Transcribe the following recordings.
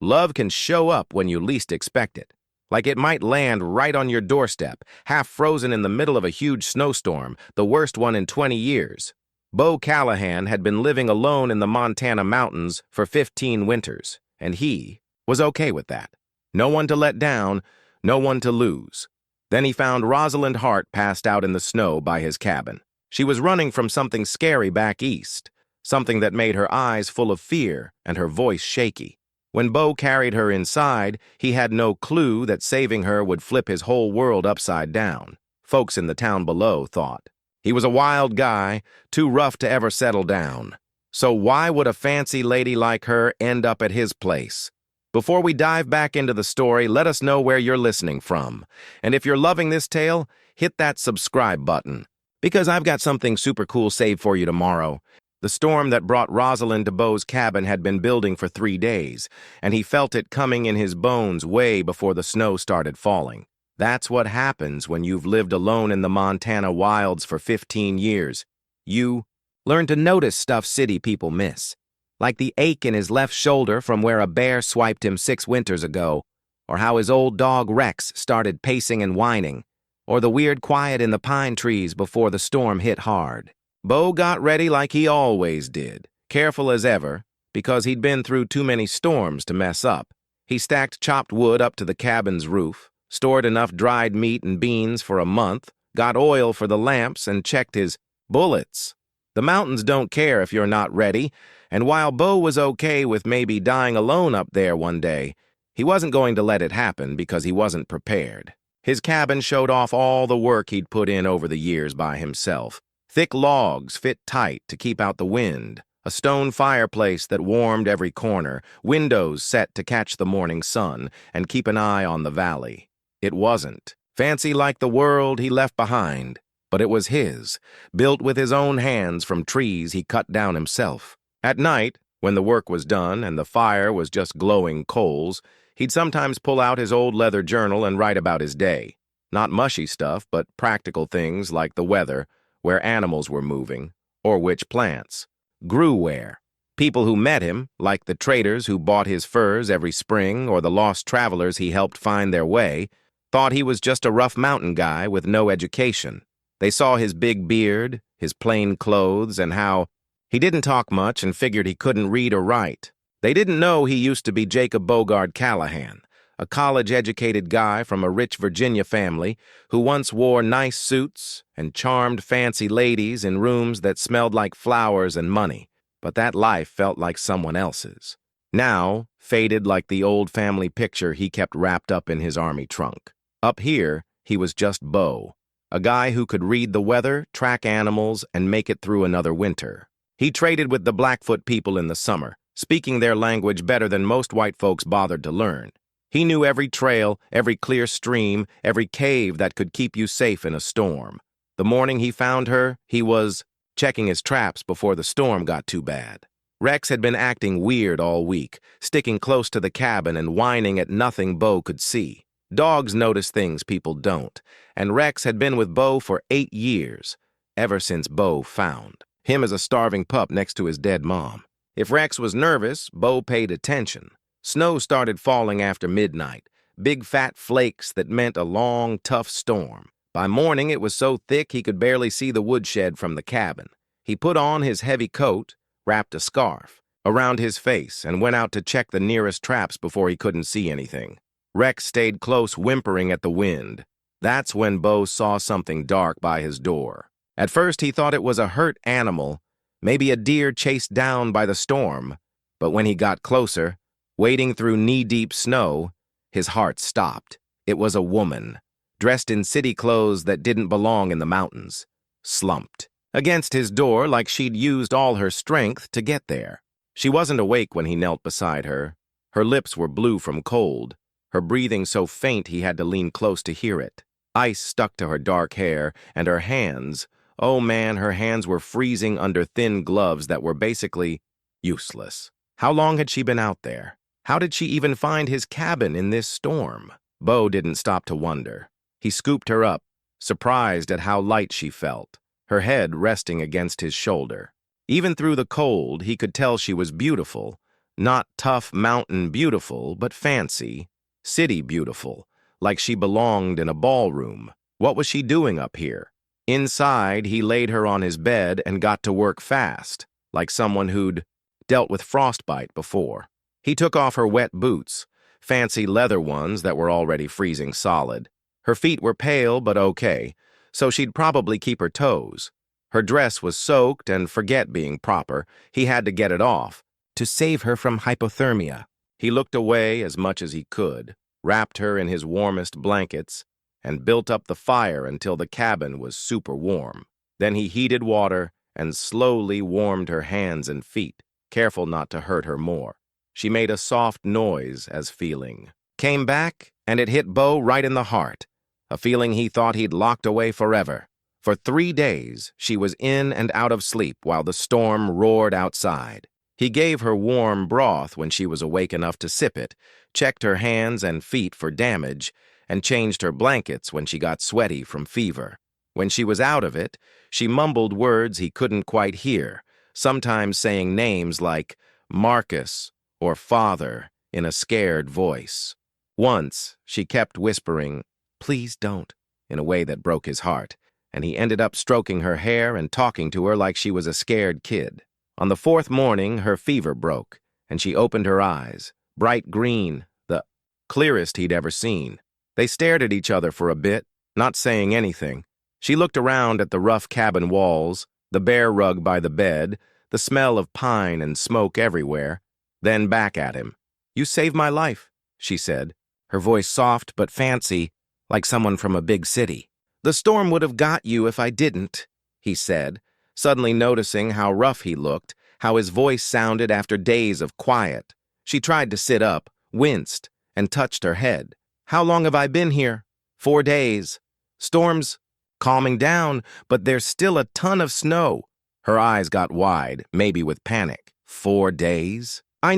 Love can show up when you least expect it. Like it might land right on your doorstep, half frozen in the middle of a huge snowstorm, the worst one in 20 years. Bo Callahan had been living alone in the Montana mountains for 15 winters, and he was okay with that. No one to let down, no one to lose. Then he found Rosalind Hart passed out in the snow by his cabin. She was running from something scary back east, something that made her eyes full of fear and her voice shaky. When Bo carried her inside, he had no clue that saving her would flip his whole world upside down. Folks in the town below thought. He was a wild guy, too rough to ever settle down. So why would a fancy lady like her end up at his place? Before we dive back into the story, let us know where you're listening from. And if you're loving this tale, hit that subscribe button, because I've got something super cool saved for you tomorrow. The storm that brought Rosalind to Bo's cabin had been building for 3 days, and he felt it coming in his bones way before the snow started falling. That's what happens when you've lived alone in the Montana wilds for 15 years. You learn to notice stuff city people miss, like the ache in his left shoulder from where a bear swiped him 6 winters ago, or how his old dog Rex started pacing and whining, or the weird quiet in the pine trees before the storm hit hard. Bo got ready like he always did, careful as ever, because he'd been through too many storms to mess up. He stacked chopped wood up to the cabin's roof, stored enough dried meat and beans for a month, got oil for the lamps, and checked his bullets. The mountains don't care if you're not ready, and while Bo was okay with maybe dying alone up there one day, he wasn't going to let it happen because he wasn't prepared. His cabin showed off all the work he'd put in over the years by himself. Thick logs fit tight to keep out the wind, a stone fireplace that warmed every corner, windows set to catch the morning sun and keep an eye on the valley. It wasn't fancy like the world he left behind, but it was his, built with his own hands from trees he cut down himself. At night, when the work was done and the fire was just glowing coals, he'd sometimes pull out his old leather journal and write about his day. Not mushy stuff, but practical things like the weather, where animals were moving, or which plants grew where. People who met him, like the traders who bought his furs every spring or the lost travelers he helped find their way, thought he was just a rough mountain guy with no education. They saw his big beard, his plain clothes, and how he didn't talk much and figured he couldn't read or write. They didn't know he used to be Jacob Bogard Callahan, a college-educated guy from a rich Virginia family who once wore nice suits and charmed fancy ladies in rooms that smelled like flowers and money, but that life felt like someone else's. Now, faded like the old family picture he kept wrapped up in his army trunk. Up here, he was just Bo, a guy who could read the weather, track animals, and make it through another winter. He traded with the Blackfoot people in the summer, speaking their language better than most white folks bothered to learn. He knew every trail, every clear stream, every cave that could keep you safe in a storm. The morning he found her, he was checking his traps before the storm got too bad. Rex had been acting weird all week, sticking close to the cabin and whining at nothing Bo could see. Dogs notice things people don't, and Rex had been with Bo for 8 years, ever since Bo found him as a starving pup next to his dead mom. If Rex was nervous, Bo paid attention. Snow started falling after midnight, big fat flakes that meant a long, tough storm. By morning, it was so thick he could barely see the woodshed from the cabin. He put on his heavy coat, wrapped a scarf around his face, and went out to check the nearest traps before he couldn't see anything. Rex stayed close, whimpering at the wind. That's when Bo saw something dark by his door. At first, he thought it was a hurt animal, maybe a deer chased down by the storm, but when he got closer, wading through knee-deep snow, his heart stopped. It was a woman, dressed in city clothes that didn't belong in the mountains, slumped against his door like she'd used all her strength to get there. She wasn't awake when he knelt beside her. Her lips were blue from cold, her breathing so faint he had to lean close to hear it. Ice stuck to her dark hair, and her hands, oh man, her hands were freezing under thin gloves that were basically useless. How long had she been out there? How did she even find his cabin in this storm? Bo didn't stop to wonder. He scooped her up, surprised at how light she felt, her head resting against his shoulder. Even through the cold, he could tell she was beautiful, Not tough mountain beautiful, but fancy, city beautiful, like she belonged in a ballroom. What was she doing up here? Inside, he laid her on his bed and got to work fast, like someone who'd dealt with frostbite before. He took off her wet boots, fancy leather ones that were already freezing solid. Her feet were pale but okay, so she'd probably keep her toes. Her dress was soaked, and forget being proper, he had to get it off, to save her from hypothermia. He looked away as much as he could, wrapped her in his warmest blankets, and built up the fire until the cabin was super warm. Then he heated water and slowly warmed her hands and feet, careful not to hurt her more. She made a soft noise as feeling came back, and it hit Bo right in the heart, a feeling he thought he'd locked away forever. For 3 days, she was in and out of sleep while the storm roared outside. He gave her warm broth when she was awake enough to sip it, checked her hands and feet for damage, and changed her blankets when she got sweaty from fever. When she was out of it, she mumbled words he couldn't quite hear, sometimes saying names like Marcus or Father in a scared voice. Once, she kept whispering, "Please don't," in a way that broke his heart, and he ended up stroking her hair and talking to her like she was a scared kid. On the 4th morning, her fever broke, and she opened her eyes, bright green, the clearest he'd ever seen. They stared at each other for a bit, not saying anything. She looked around at the rough cabin walls, the bear rug by the bed, the smell of pine and smoke everywhere, then back at him. "You saved my life," she said, her voice soft but fancy, like someone from a big city. "The storm would have got you if I didn't," he said, suddenly noticing how rough he looked, how his voice sounded after days of quiet. She tried to sit up, winced, and touched her head. "How long have I been here?" 4 days. "Storm's calming down, but there's still a ton of snow." Her eyes got wide, maybe with panic. 4 days? I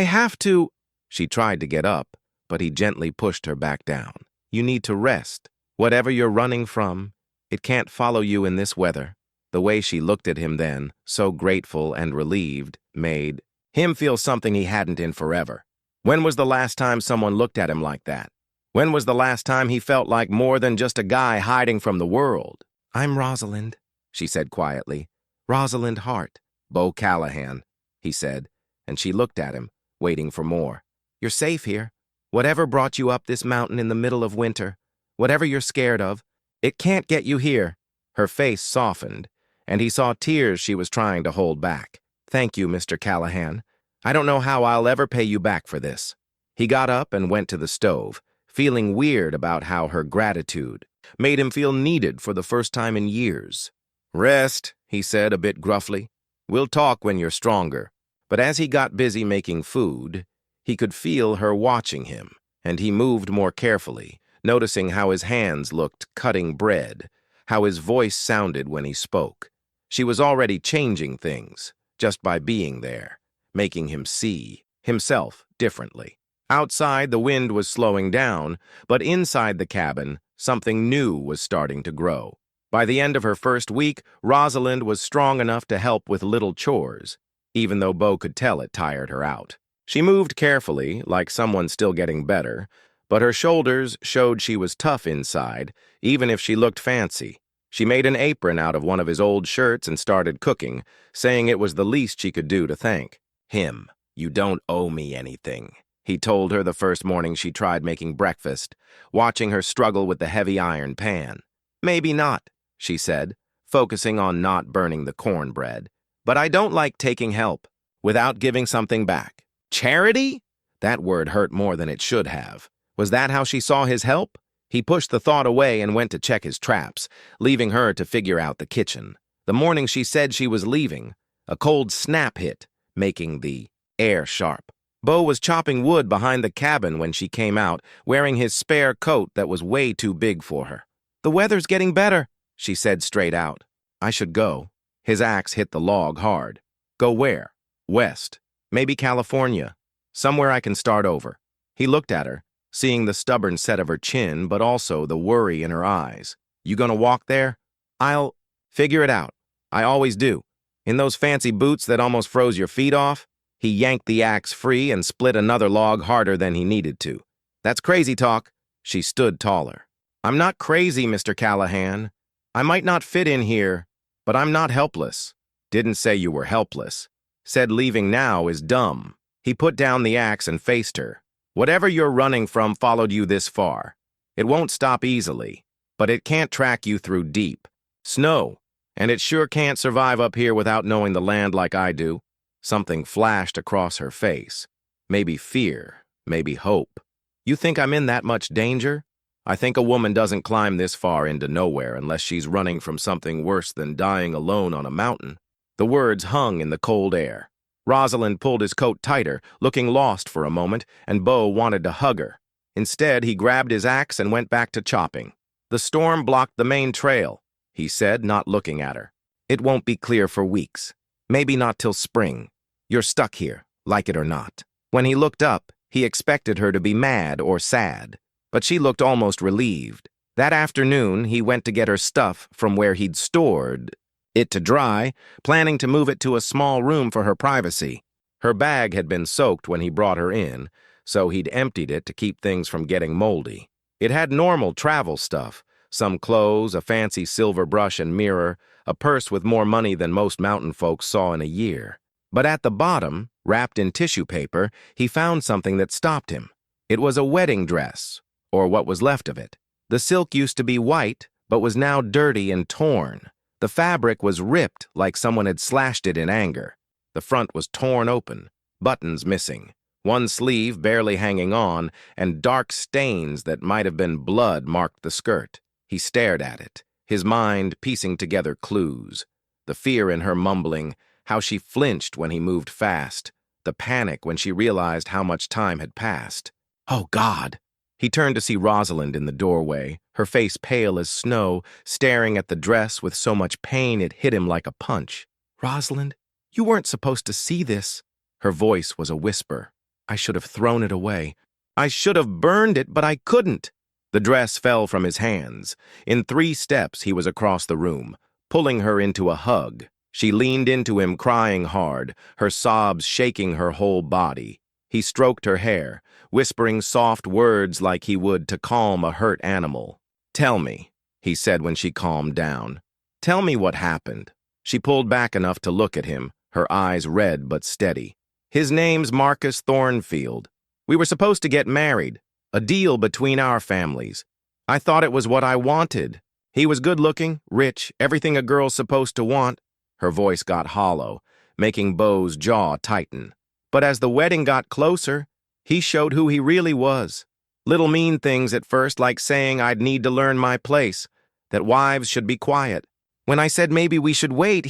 have to." She tried to get up, but he gently pushed her back down. "You need to rest. Whatever you're running from, it can't follow you in this weather." The way she looked at him then, so grateful and relieved, made him feel something he hadn't in forever. When was the last time someone looked at him like that? When was the last time he felt like more than just a guy hiding from the world? "I'm Rosalind," she said quietly. "Rosalind Hart." "Bo Callahan," he said, and she looked at him, waiting for more. "You're safe here. Whatever brought you up this mountain in the middle of winter, whatever you're scared of, it can't get you here." Her face softened, and he saw tears she was trying to hold back. "Thank you, Mr. Callahan. I don't know how I'll ever pay you back for this." He got up and went to the stove, feeling weird about how her gratitude made him feel needed for the first time in years. "Rest," he said a bit gruffly. "We'll talk when you're stronger." But as he got busy making food, he could feel her watching him, and he moved more carefully, noticing how his hands looked cutting bread, how his voice sounded when he spoke. She was already changing things, just by being there, making him see himself differently. Outside, the wind was slowing down, but inside the cabin, something new was starting to grow. By the end of her first week, Rosalind was strong enough to help with little chores, even though Bo could tell it tired her out. She moved carefully, like someone still getting better, but her shoulders showed she was tough inside, even if she looked fancy. She made an apron out of one of his old shirts and started cooking, saying it was the least she could do to thank him. "You don't owe me anything," he told her the first morning she tried making breakfast, watching her struggle with the heavy iron pan. "Maybe not," she said, focusing on not burning the cornbread. "But I don't like taking help without giving something back." Charity? That word hurt more than it should have. Was that how she saw his help? He pushed the thought away and went to check his traps, leaving her to figure out the kitchen. The morning she said she was leaving, a cold snap hit, making the air sharp. Bo was chopping wood behind the cabin when she came out, wearing his spare coat that was way too big for her. "The weather's getting better," she said straight out. "I should go." His axe hit the log hard. "Go where?" "West. Maybe California. Somewhere I can start over." He looked at her, seeing the stubborn set of her chin, but also the worry in her eyes. "You gonna walk there?" "I'll figure it out. I always do. In those fancy boots that almost froze your feet off?" He yanked the axe free and split another log harder than he needed to. That's crazy talk. She stood taller. I'm not crazy, Mr. Callahan. I might not fit in here, but I'm not helpless. Didn't say you were helpless. Said leaving now is dumb. He put down the axe and faced her. Whatever you're running from followed you this far. It won't stop easily, but it can't track you through deep snow, and it sure can't survive up here without knowing the land like I do. Something flashed across her face. Maybe fear, maybe hope. You think I'm in that much danger? I think a woman doesn't climb this far into nowhere unless she's running from something worse than dying alone on a mountain. The words hung in the cold air. Rosalind pulled his coat tighter, looking lost for a moment, and Bo wanted to hug her. Instead, he grabbed his axe and went back to chopping. The storm blocked the main trail, he said, not looking at her. It won't be clear for weeks. Maybe not till spring. You're stuck here, like it or not. When he looked up, he expected her to be mad or sad, but she looked almost relieved. That afternoon, he went to get her stuff from where he'd stored it to dry, planning to move it to a small room for her privacy. Her bag had been soaked when he brought her in, so he'd emptied it to keep things from getting moldy. It had normal travel stuff, some clothes, a fancy silver brush and mirror, a purse with more money than most mountain folks saw in a year. But at the bottom, wrapped in tissue paper, he found something that stopped him. It was a wedding dress, or what was left of it. The silk used to be white, but was now dirty and torn. The fabric was ripped like someone had slashed it in anger. The front was torn open, buttons missing, one sleeve barely hanging on, and dark stains that might have been blood marked the skirt. He stared at it, his mind piecing together clues. The fear in her mumbling, how she flinched when he moved fast, the panic when she realized how much time had passed. Oh, God! He turned to see Rosalind in the doorway, her face pale as snow, staring at the dress with so much pain it hit him like a punch. Rosalind, you weren't supposed to see this. Her voice was a whisper. I should have thrown it away. I should have burned it, but I couldn't. The dress fell from his hands. In 3 steps, he was across the room, pulling her into a hug. She leaned into him, crying hard, her sobs shaking her whole body. He stroked her hair, whispering soft words like he would to calm a hurt animal. Tell me, he said when she calmed down. Tell me what happened. She pulled back enough to look at him, her eyes red but steady. His name's Marcus Thornfield. We were supposed to get married, a deal between our families. I thought it was what I wanted. He was good-looking, rich, everything a girl's supposed to want. Her voice got hollow, making Bo's jaw tighten. But as the wedding got closer, he showed who he really was. Little mean things at first, like saying I'd need to learn my place, that wives should be quiet. When I said maybe we should wait,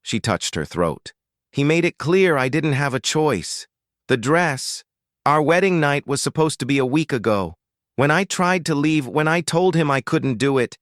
She touched her throat. He made it clear I didn't have a choice. The dress. Our wedding night was supposed to be a week ago. When I tried to leave, when I told him I couldn't do it,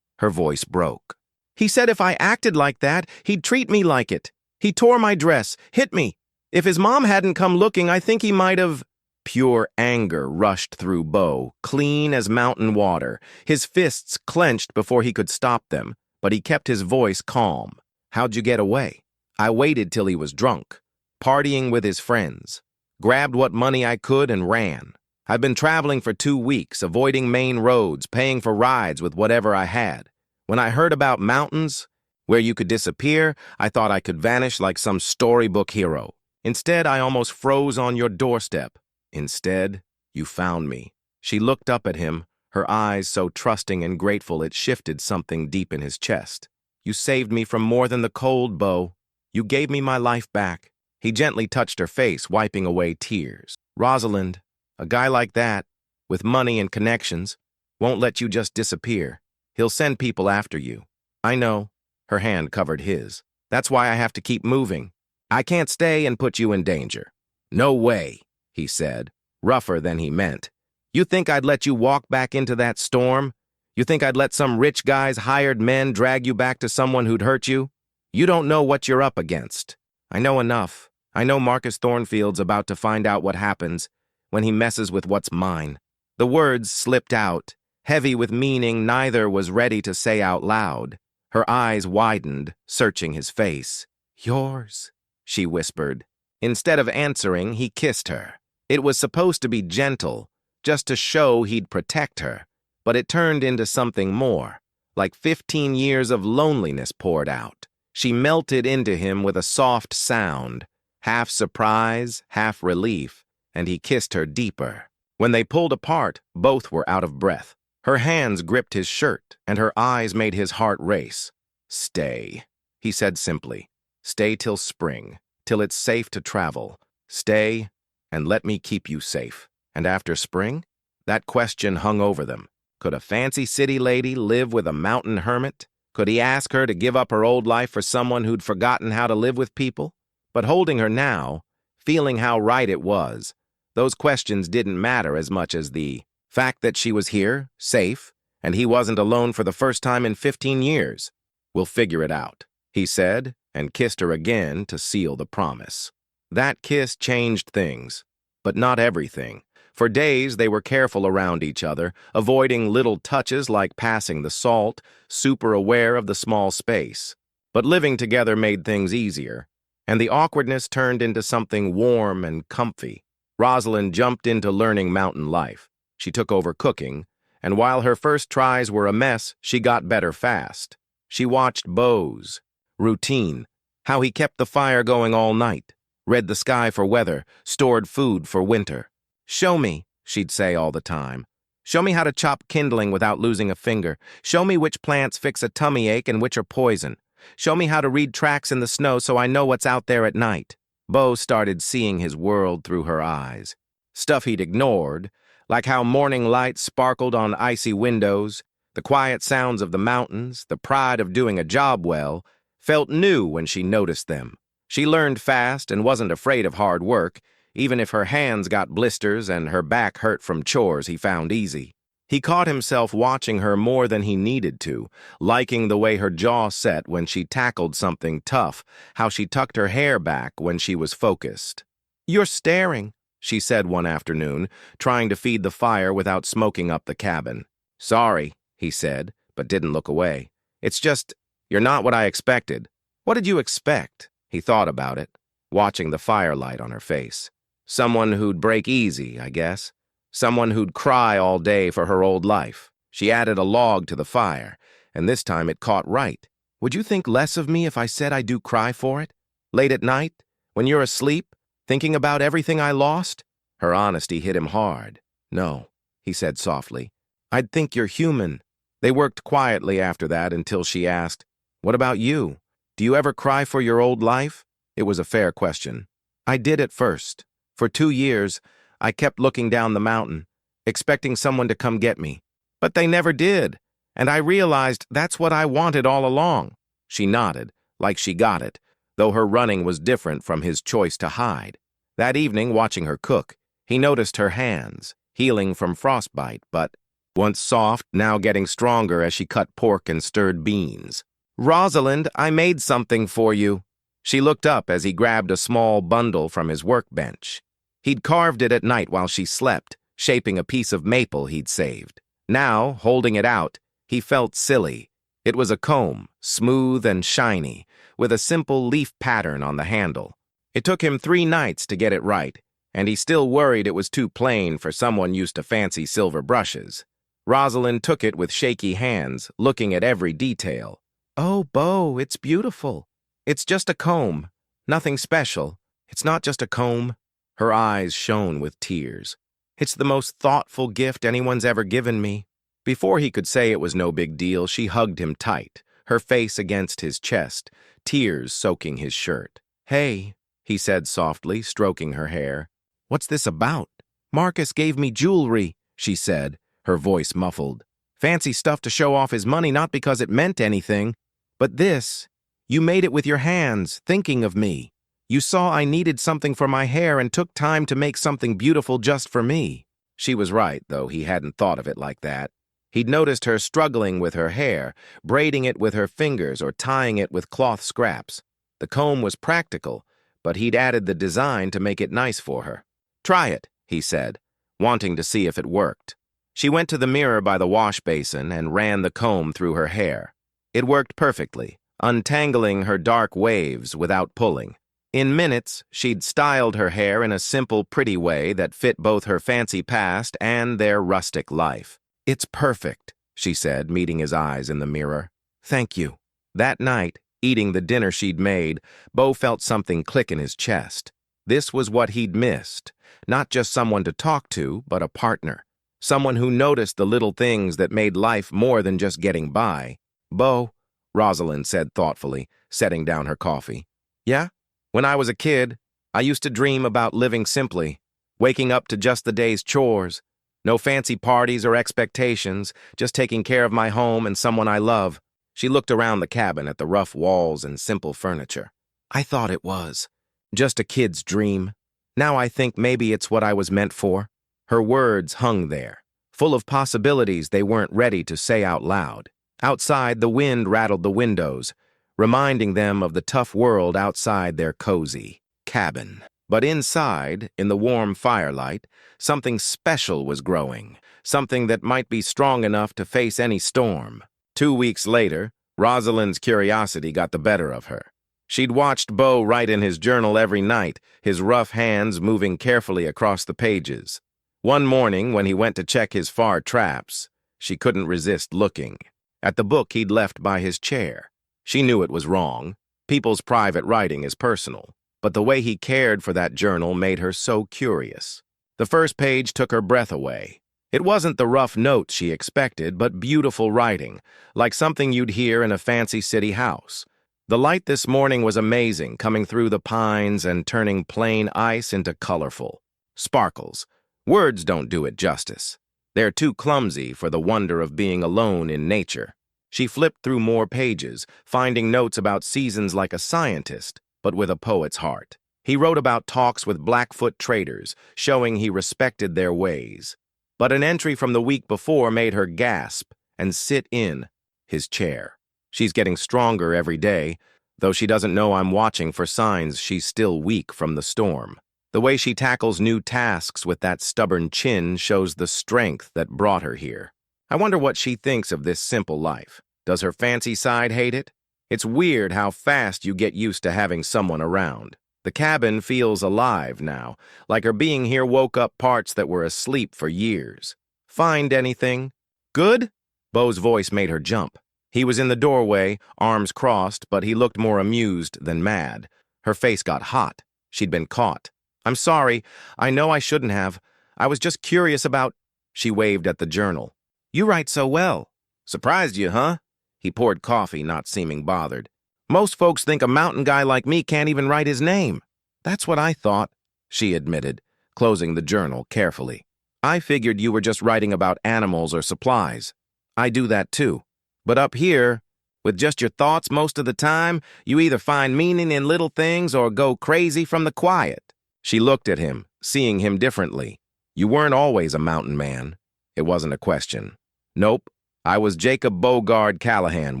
Her voice broke. He said if I acted like that, he'd treat me like it. He tore my dress, hit me. If his mom hadn't come looking, I think he might have... Pure anger rushed through Bo, clean as mountain water. His fists clenched before he could stop them, but he kept his voice calm. How'd you get away? I waited till he was drunk, partying with his friends. Grabbed what money I could and ran. I've been traveling for 2 weeks, avoiding main roads, paying for rides with whatever I had. When I heard about mountains, where you could disappear, I thought I could vanish like some storybook hero. Instead, I almost froze on your doorstep. Instead, you found me. She looked up at him, her eyes so trusting and grateful it shifted something deep in his chest. You saved me from more than the cold, Bo. You gave me my life back. He gently touched her face, wiping away tears. Rosalind, a guy like that, with money and connections, won't let you just disappear. He'll send people after you. I know. Her hand covered his. That's why I have to keep moving. I can't stay and put you in danger. No way, he said, rougher than he meant. You think I'd let you walk back into that storm? You think I'd let some rich guy's hired men drag you back to someone who'd hurt you? You don't know what you're up against. I know enough. I know Marcus Thornfield's about to find out what happens when he messes with what's mine. The words slipped out, heavy with meaning neither was ready to say out loud. Her eyes widened, searching his face. Yours, she whispered. Instead of answering, he kissed her. It was supposed to be gentle, just to show he'd protect her, but it turned into something more, like 15 years of loneliness poured out. She melted into him with a soft sound, half surprise, half relief, and he kissed her deeper. When they pulled apart, both were out of breath. Her hands gripped his shirt, and her eyes made his heart race. "Stay," he said simply. "Stay till spring, till it's safe to travel. Stay, and let me keep you safe." And after spring? That question hung over them. Could a fancy city lady live with a mountain hermit? Could he ask her to give up her old life for someone who'd forgotten how to live with people? But holding her now, feeling how right it was, those questions didn't matter as much as the fact that she was here, safe, and he wasn't alone for the first time in 15 years. "We'll figure it out," he said, and kissed her again to seal the promise. That kiss changed things, but not everything. For days they were careful around each other, avoiding little touches like passing the salt, super aware of the small space. But living together made things easier, and the awkwardness turned into something warm and comfy. Rosalind jumped into learning mountain life. She took over cooking, and while her first tries were a mess, she got better fast. She watched Beau's routine, how he kept the fire going all night, read the sky for weather, stored food for winter. "Show me," she'd say all the time. "Show me how to chop kindling without losing a finger. Show me which plants fix a tummy ache and which are poison. Show me how to read tracks in the snow so I know what's out there at night." Beau started seeing his world through her eyes. Stuff he'd ignored, like how morning light sparkled on icy windows, the quiet sounds of the mountains, the pride of doing a job well, felt new when she noticed them. She learned fast and wasn't afraid of hard work, even if her hands got blisters and her back hurt from chores he found easy. He caught himself watching her more than he needed to, liking the way her jaw set when she tackled something tough, how she tucked her hair back when she was focused. "You're staring," she said one afternoon, trying to feed the fire without smoking up the cabin. "Sorry," he said, but didn't look away. "It's just, you're not what I expected." "What did you expect?" He thought about it, watching the firelight on her face. Someone who'd break easy, I guess. Someone who'd cry all day for her old life. She added a log to the fire, and this time it caught right. "Would you think less of me if I said I do cry for it? Late at night, when you're asleep, thinking about everything I lost?" Her honesty hit him hard. "No," he said softly. "I'd think you're human." They worked quietly after that until she asked, "What about you? Do you ever cry for your old life?" It was a fair question. "I did at first. For 2 years, I kept looking down the mountain, expecting someone to come get me. But they never did, and I realized that's what I wanted all along." She nodded, like she got it, though her running was different from his choice to hide. That evening, watching her cook, he noticed her hands, healing from frostbite, but once soft, now getting stronger as she cut pork and stirred beans. "Rosalind, I made something for you." She looked up as he grabbed a small bundle from his workbench. He'd carved it at night while she slept, shaping a piece of maple he'd saved. Now, holding it out, he felt silly. It was a comb, smooth and shiny, with a simple leaf pattern on the handle. It took him 3 nights to get it right, and he still worried it was too plain for someone used to fancy silver brushes. Rosalind took it with shaky hands, looking at every detail. "Oh, Beau, it's beautiful. It's just a comb. Nothing special. It's not just a comb." Her eyes shone with tears. "It's the most thoughtful gift anyone's ever given me." Before he could say it was no big deal, she hugged him tight, her face against his chest, tears soaking his shirt. "Hey," he said softly, stroking her hair. "What's this about?" "Marcus gave me jewelry," she said, her voice muffled. "Fancy stuff to show off his money, not because it meant anything. But this, you made it with your hands, thinking of me. You saw I needed something for my hair and took time to make something beautiful just for me." She was right, though he hadn't thought of it like that. He'd noticed her struggling with her hair, braiding it with her fingers or tying it with cloth scraps. The comb was practical, but he'd added the design to make it nice for her. "Try it," he said, wanting to see if it worked. She went to the mirror by the wash basin and ran the comb through her hair. It worked perfectly, untangling her dark waves without pulling. In minutes, she'd styled her hair in a simple, pretty way that fit both her fancy past and their rustic life. "It's perfect," she said, meeting his eyes in the mirror. "Thank you." That night, eating the dinner she'd made, Bo felt something click in his chest. This was what he'd missed. Not just someone to talk to, but a partner. Someone who noticed the little things that made life more than just getting by. "Bo," Rosalind said thoughtfully, setting down her coffee. "Yeah? When I was a kid, I used to dream about living simply, waking up to just the day's chores. No fancy parties or expectations, just taking care of my home and someone I love." She looked around the cabin at the rough walls and simple furniture. "I thought it was. Just a kid's dream. Now I think maybe it's what I was meant for." Her words hung there, full of possibilities they weren't ready to say out loud. Outside, the wind rattled the windows, reminding them of the tough world outside their cozy cabin. But inside, in the warm firelight, something special was growing, something that might be strong enough to face any storm. 2 weeks later, Rosalind's curiosity got the better of her. She'd watched Bo write in his journal every night, his rough hands moving carefully across the pages. One morning, when he went to check his far traps, she couldn't resist looking at the book he'd left by his chair. She knew it was wrong. People's private writing is personal. But the way he cared for that journal made her so curious. The first page took her breath away. It wasn't the rough notes she expected, but beautiful writing, like something you'd hear in a fancy city house. "The light this morning was amazing, coming through the pines and turning plain ice into colorful sparkles. Words don't do it justice. They're too clumsy for the wonder of being alone in nature." She flipped through more pages, finding notes about seasons like a scientist, but with a poet's heart. He wrote about talks with Blackfoot traders, showing he respected their ways. But an entry from the week before made her gasp and sit in his chair. "She's getting stronger every day, though she doesn't know I'm watching for signs she's still weak from the storm. The way she tackles new tasks with that stubborn chin shows the strength that brought her here. I wonder what she thinks of this simple life. Does her fancy side hate it? It's weird how fast you get used to having someone around. The cabin feels alive now, like her being here woke up parts that were asleep for years." "Find anything good?" Bo's voice made her jump. He was in the doorway, arms crossed, but he looked more amused than mad. Her face got hot. She'd been caught. "I'm sorry. I know I shouldn't have. I was just curious about—" She waved at the journal. "You write so well." "Surprised you, huh?" He poured coffee, not seeming bothered. "Most folks think a mountain guy like me can't even write his name." "That's what I thought," she admitted, closing the journal carefully. "I figured you were just writing about animals or supplies. I do that too. But up here, with just your thoughts most of the time, you either find meaning in little things or go crazy from the quiet." She looked at him, seeing him differently. "You weren't always a mountain man." It wasn't a question. "Nope. I was Jacob Bogard Callahan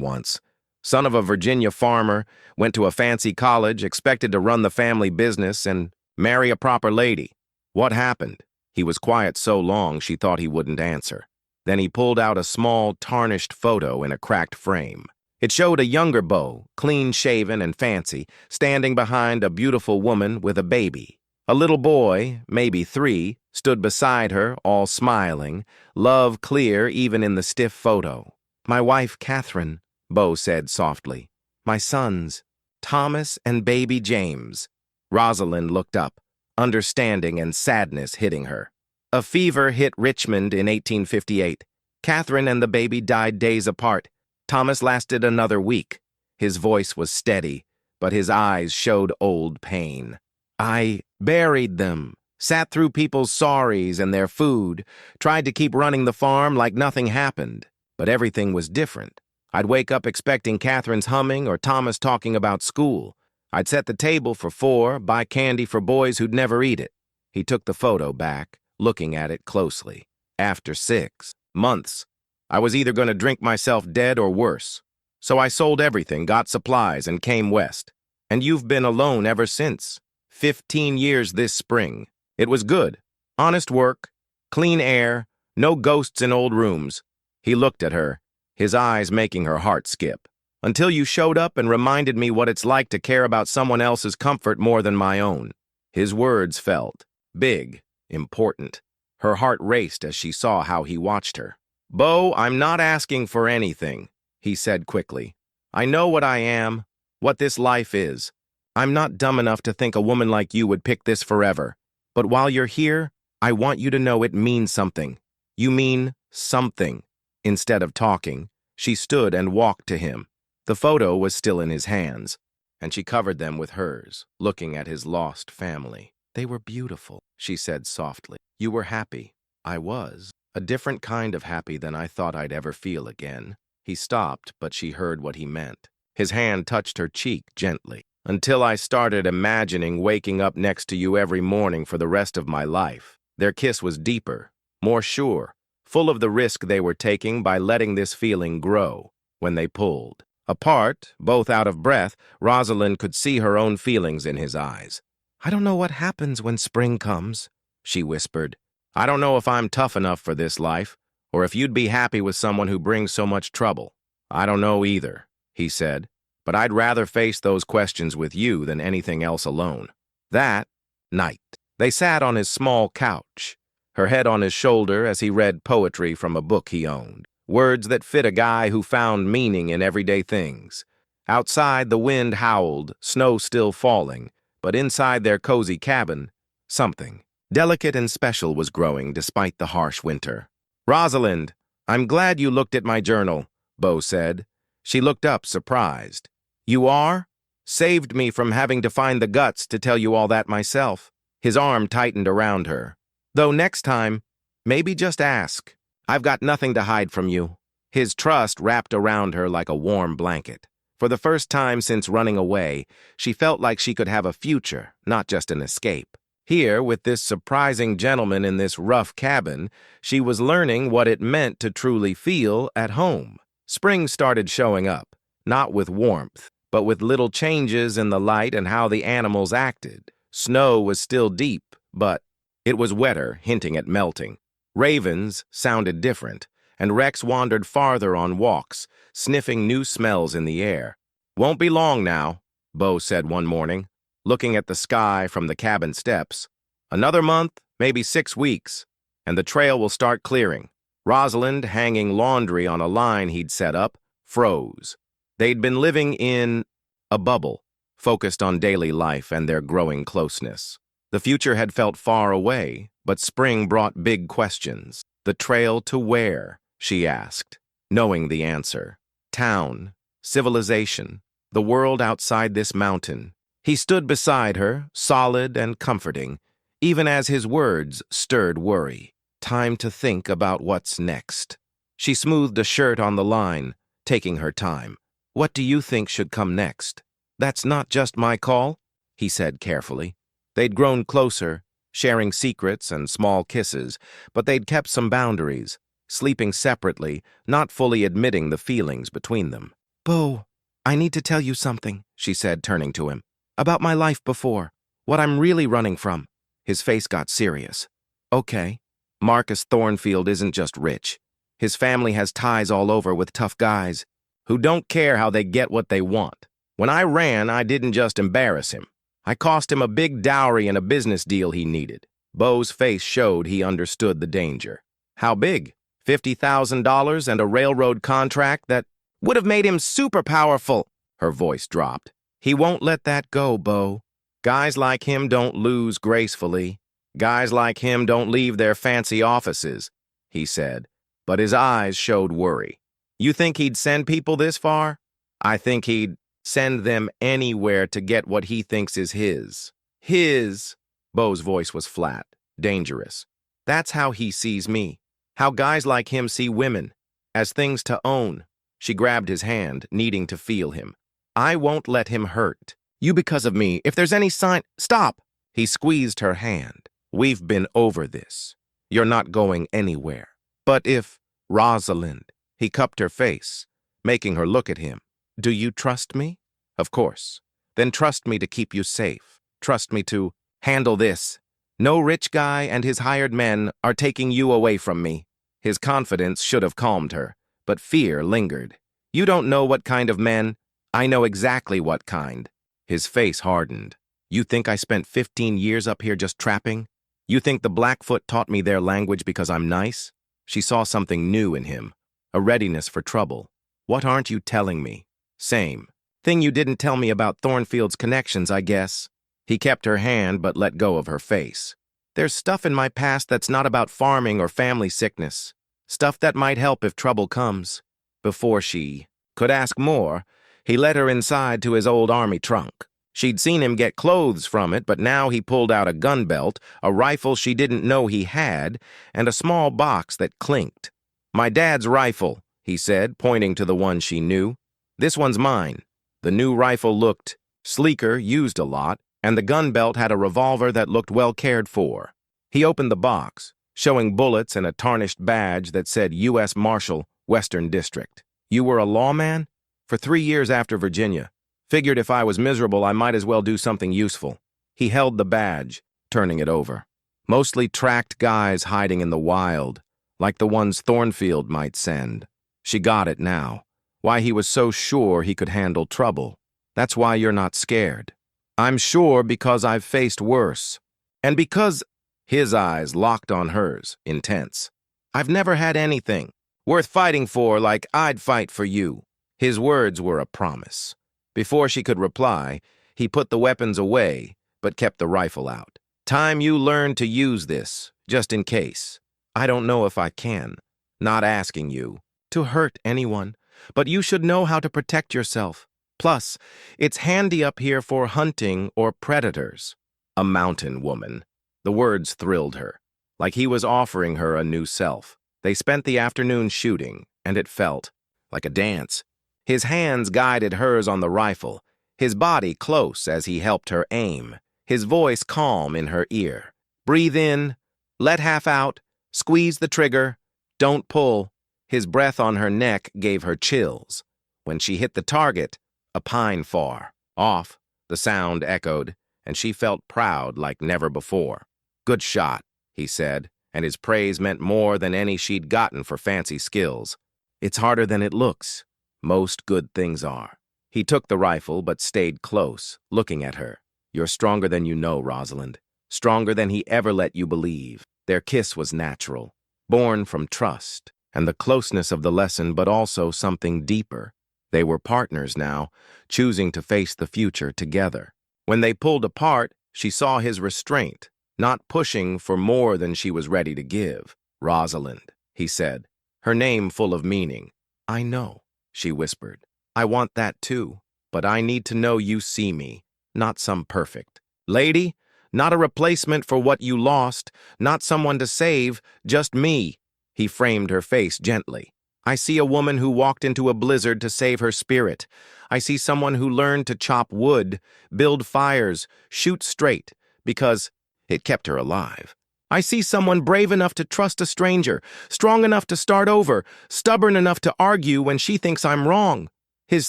once. Son of a Virginia farmer, went to a fancy college, expected to run the family business and marry a proper lady. What happened?" He was quiet so long she thought he wouldn't answer. Then he pulled out a small, tarnished photo in a cracked frame. It showed a younger Bo, clean-shaven and fancy, standing behind a beautiful woman with a baby. A little boy, maybe 3, stood beside her, all smiling, love clear even in the stiff photo. "My wife, Catherine," Bo said softly. "My sons, Thomas and baby James." Rosalind looked up, understanding and sadness hitting her. "A fever hit Richmond in 1858. Catherine and the baby died days apart. Thomas lasted another week." His voice was steady, but his eyes showed old pain. "I buried them, sat through people's sorries and their food, tried to keep running the farm like nothing happened. But everything was different. I'd wake up expecting Catherine's humming or Thomas talking about school. I'd set the table for 4, buy candy for boys who'd never eat it." He took the photo back, looking at it closely. "After 6 months, I was either going to drink myself dead or worse. So I sold everything, got supplies, and came west. And you've been alone ever since. 15 years this spring. It was good. Honest work, clean air, no ghosts in old rooms." He looked at her, his eyes making her heart skip. until you showed up and reminded me what it's like to care about someone else's comfort more than my own." His words felt big, important. Her heart raced as she saw how he watched her. "Bo, I'm not asking for anything," he said quickly. "I know what I am, what this life is. I'm not dumb enough to think a woman like you would pick this forever. But while you're here, I want you to know it means something. You mean something." Instead of talking, she stood and walked to him. The photo was still in his hands, and she covered them with hers, looking at his lost family. "They were beautiful," she said softly. "You were happy." "I was. A different kind of happy than I thought I'd ever feel again." He stopped, but she heard what he meant. His hand touched her cheek gently. "Until I started imagining waking up next to you every morning for the rest of my life." Their kiss was deeper, more sure, full of the risk they were taking by letting this feeling grow. When they pulled apart, both out of breath, Rosalind could see her own feelings in his eyes. "I don't know what happens when spring comes," she whispered. "I don't know if I'm tough enough for this life, or if you'd be happy with someone who brings so much trouble." "I don't know either," he said, "but I'd rather face those questions with you than anything else alone." That night, they sat on his small couch, her head on his shoulder as he read poetry from a book he owned. Words that fit a guy who found meaning in everyday things. Outside, the wind howled, snow still falling, but inside their cozy cabin, something delicate and special was growing despite the harsh winter. "Rosalind, I'm glad you looked at my journal," Bo said. She looked up, surprised. "You are? Saved me from having to find the guts to tell you all that myself." His arm tightened around her. "Though next time, maybe just ask. I've got nothing to hide from you." His trust wrapped around her like a warm blanket. For the first time since running away, she felt like she could have a future, not just an escape. Here, with this surprising gentleman in this rough cabin, she was learning what it meant to truly feel at home. Spring started showing up, not with warmth, but with little changes in the light and how the animals acted. Snow was still deep, but it was wetter, hinting at melting. Ravens sounded different, and Rex wandered farther on walks, sniffing new smells in the air. "Won't be long now," Bo said one morning, looking at the sky from the cabin steps. "Another month, maybe 6 weeks, and the trail will start clearing." Rosalind, hanging laundry on a line he'd set up, froze. They'd been living in a bubble, focused on daily life and their growing closeness. The future had felt far away, but spring brought big questions. "The trail to where?" she asked, knowing the answer. Town, civilization, the world outside this mountain. He stood beside her, solid and comforting, even as his words stirred worry. Time to think about what's next. She smoothed a shirt on the line, taking her time. "What do you think should come next?" "That's not just my call," he said carefully. They'd grown closer, sharing secrets and small kisses, but they'd kept some boundaries, sleeping separately, not fully admitting the feelings between them. "Bo, I need to tell you something," she said, turning to him. "About my life before, what I'm really running from." His face got serious. "Okay. Marcus Thornfield isn't just rich. His family has ties all over with tough guys who don't care how they get what they want. When I ran, I didn't just embarrass him. I cost him a big dowry and a business deal he needed." Bo's face showed he understood the danger. "How big? $50,000 and a railroad contract that would have made him super powerful." Her voice dropped. "He won't let that go, Bo. Guys like him don't lose gracefully. Guys like him don't leave their fancy offices," he said, but his eyes showed worry. "You think he'd send people this far? I think he'd send them anywhere to get what he thinks is his." "His?" Bo's voice was flat, dangerous. "That's how he sees me. How guys like him see women, as things to own." She grabbed his hand, needing to feel him. "I won't let him hurt you because of me. If there's any sign—" "Stop!" He squeezed her hand. "We've been over this. You're not going anywhere." "But if—" "Rosalind." He cupped her face, making her look at him. "Do you trust me?" "Of course." "Then trust me to keep you safe. Trust me to handle this. No rich guy and his hired men are taking you away from me." His confidence should have calmed her, but fear lingered. You don't know what kind of men. I know exactly what kind. His face hardened. You think I spent 15 years up here just trapping? You think the Blackfoot taught me their language because I'm nice? She saw something new in him, a readiness for trouble. What aren't you telling me? Same. Thing you didn't tell me about Thornfield's connections, I guess. He kept her hand but let go of her face. There's stuff in my past that's not about farming or family sickness. Stuff that might help if trouble comes. Before she could ask more, he led her inside to his old army trunk. She'd seen him get clothes from it, but now he pulled out a gun belt, a rifle she didn't know he had, and a small box that clinked. My dad's rifle, he said, pointing to the one she knew. This one's mine. The new rifle looked sleeker, used a lot, and the gun belt had a revolver that looked well cared for. He opened the box, showing bullets and a tarnished badge that said U.S. Marshal, Western District. You were a lawman? For 3 years after Virginia. Figured if I was miserable, I might as well do something useful. He held the badge, turning it over. Mostly tracked guys hiding in the wild, like the ones Thornfield might send. She got it now. Why he was so sure he could handle trouble. That's why you're not scared. I'm sure because I've faced worse. And because his eyes locked on hers, intense. I've never had anything worth fighting for like I'd fight for you. His words were a promise. Before she could reply, he put the weapons away, but kept the rifle out. Time you learn to use this, just in case. I don't know if I can. Not asking you to hurt anyone, but you should know how to protect yourself. Plus, it's handy up here for hunting or predators. A mountain woman. The words thrilled her, like he was offering her a new self. They spent the afternoon shooting, and it felt like a dance. His hands guided hers on the rifle, his body close as he helped her aim, his voice calm in her ear. Breathe in, let half out, squeeze the trigger, don't pull. His breath on her neck gave her chills. When she hit the target, a pine far off, the sound echoed, and she felt proud like never before. Good shot, he said, and his praise meant more than any she'd gotten for fancy skills. It's harder than it looks. Most good things are. He took the rifle but stayed close, looking at her. You're stronger than you know, Rosalind. Stronger than he ever let you believe. Their kiss was natural, born from trust, and the closeness of the lesson, but also something deeper. They were partners now, choosing to face the future together. When they pulled apart, she saw his restraint, not pushing for more than she was ready to give. Rosalind, he said, her name full of meaning. I know, she whispered. I want that too, but I need to know you see me, not some perfect lady, not a replacement for what you lost, not someone to save, just me. He framed her face gently. I see a woman who walked into a blizzard to save her spirit. I see someone who learned to chop wood, build fires, shoot straight, because it kept her alive. I see someone brave enough to trust a stranger, strong enough to start over, stubborn enough to argue when she thinks I'm wrong. His